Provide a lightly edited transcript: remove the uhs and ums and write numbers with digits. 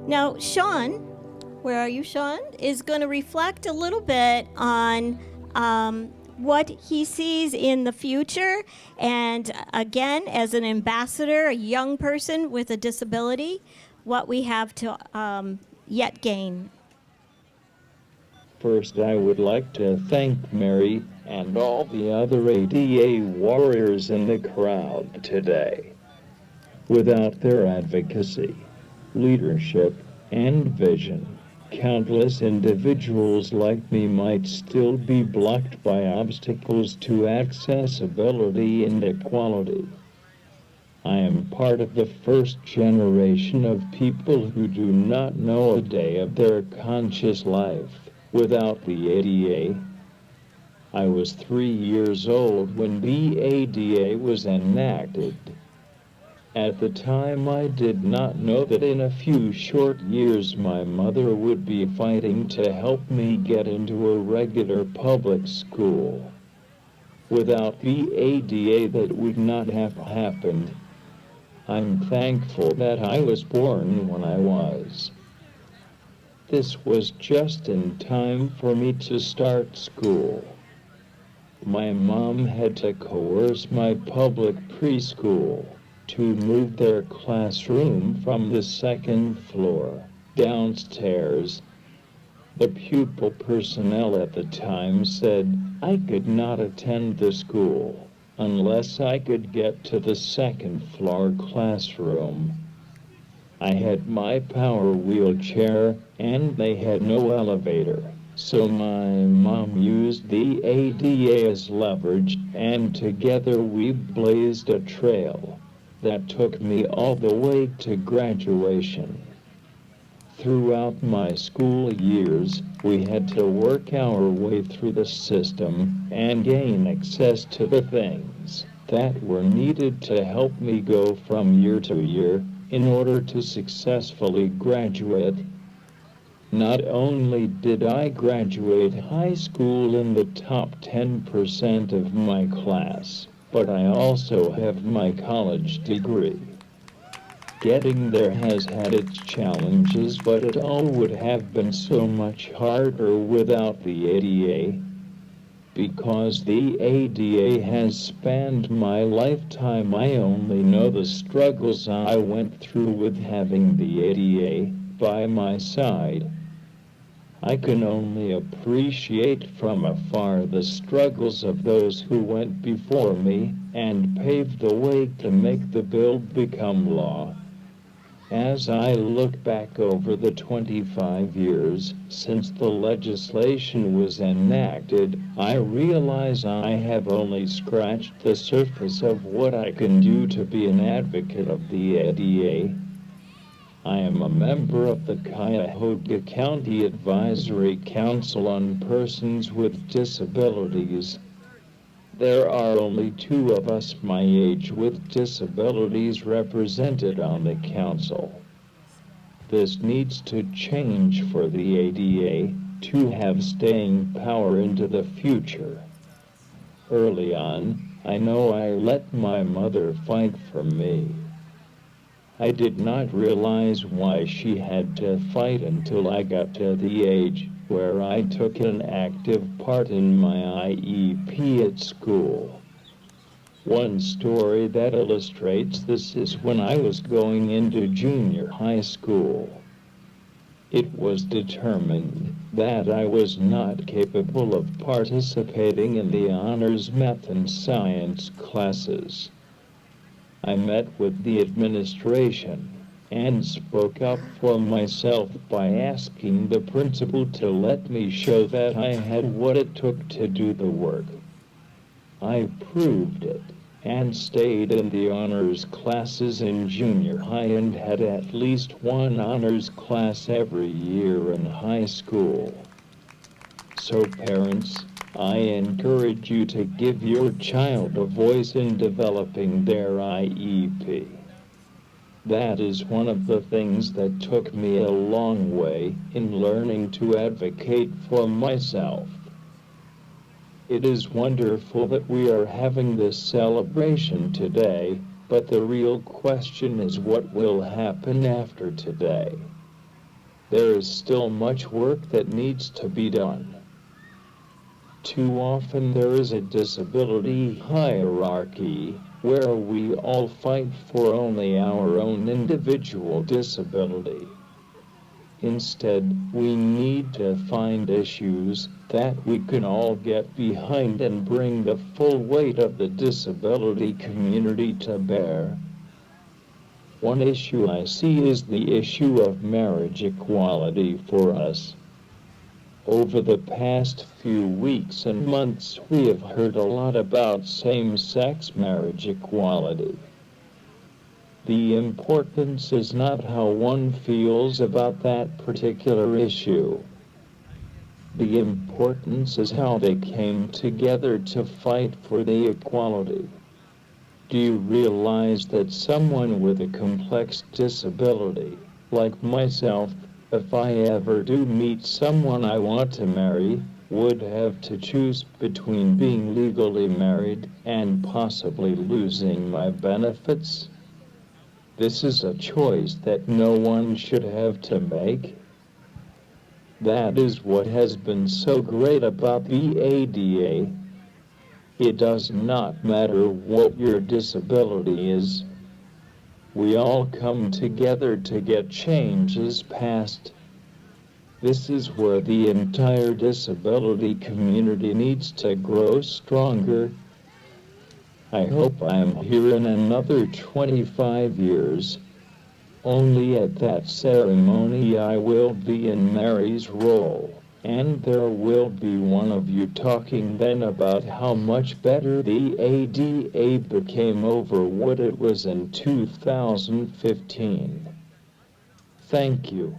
Now, Sean, where are you, Sean? Is going to reflect a little bit on what he sees in the future. And again, as an ambassador, a young person with a disability, what we have to yet gain. First, I would like to thank Mary and all the other ADA warriors in the crowd today. Without their advocacy, leadership, and vision, countless individuals like me might still be blocked by obstacles to accessibility and equality. I am part of the first generation of people who do not know a day of their conscious life without the ADA. I was 3 years old when the ADA was enacted. At the time, I did not know that in a few short years my mother would be fighting to help me get into a regular public school. Without the ADA, that would not have happened. I'm thankful that I was born when I was. This was just in time for me to start school. My mom had to coerce my public preschool to move their classroom from the second floor downstairs. The pupil personnel at the time said I could not attend the school unless I could get to the second floor classroom. I had my power wheelchair and they had no elevator. So my mom used the ADA as leverage, and together we blazed a trail that took me all the way to graduation. Throughout my school years, we had to work our way through the system and gain access to the things that were needed to help me go from year to year in order to successfully graduate. Not only did I graduate high school in the top 10% of my class, but I also have my college degree. Getting there has had its challenges, but it all would have been so much harder without the ADA. Because the ADA has spanned my lifetime, I only know the struggles I went through with having the ADA by my side. I can only appreciate from afar the struggles of those who went before me and paved the way to make the bill become law. As I look back over the 25 years since the legislation was enacted, I realize I have only scratched the surface of what I can do to be an advocate of the ADA. I am a member of the Cuyahoga County Advisory Council on Persons with Disabilities. There are only 2 of us my age with disabilities represented on the council. This needs to change for the ADA to have staying power into the future. Early on, I know I let my mother fight for me. I did not realize why she had to fight until I got to the age where I took an active part in my IEP at school. One story that illustrates this is when I was going into junior high school. It was determined that I was not capable of participating in the honors math and science classes. I met with the administration and spoke up for myself by asking the principal to let me show that I had what it took to do the work. I proved it and stayed in the honors classes in junior high and had at least one honors class every year in high school. So parents, I encourage you to give your child a voice in developing their IEP. That is one of the things that took me a long way in learning to advocate for myself. It is wonderful that we are having this celebration today, but the real question is what will happen after today. there is still much work that needs to be done. Too often there is a disability hierarchy where we all fight for only our own individual disability. Instead, we need to find issues that we can all get behind and bring the full weight of the disability community to bear. One issue I see is the issue of marriage equality for us. Over the past few weeks and months, we have heard a lot about same-sex marriage equality. The importance is not how one feels about that particular issue. The importance is how they came together to fight for the equality. Do you realize that someone with a complex disability, like myself, if I ever do meet someone I want to marry, would have to choose between being legally married and possibly losing my benefits? This is a choice that no one should have to make. That is what has been so great about the ADA. It does not matter what your disability is. We all come together to get changes passed. This is where the entire disability community needs to grow stronger. I hope I am here in another 25 years. Only at that ceremony I will be in Mary's role, and there will be one of you talking then about how much better the ADA became over what it was in 2015. Thank you.